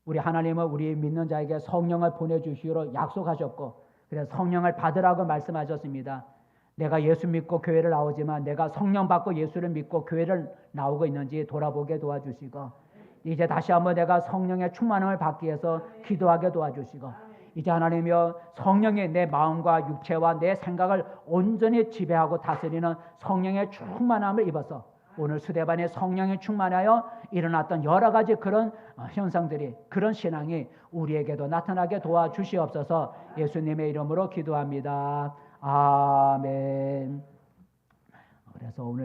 우리 하나님은 우리 믿는 자에게 성령을 보내주시기로 약속하셨고, 그래서 성령을 받으라고 말씀하셨습니다. 내가 예수 믿고 교회를 나오지만 내가 성령 받고 예수를 믿고 교회를 나오고 있는지 돌아보게 도와주시고, 이제 다시 한번 내가 성령의 충만함을 받기 위해서 기도하게 도와주시고, 이제 하나님이여 성령이 내 마음과 육체와 내 생각을 온전히 지배하고 다스리는 성령의 충만함을 입어서 오늘 스데반의 성령에 충만하여 일어났던 여러 가지 그런 현상들이, 그런 신앙이 우리에게도 나타나게 도와주시옵소서. 예수님의 이름으로 기도합니다. 아멘. 그래서 오늘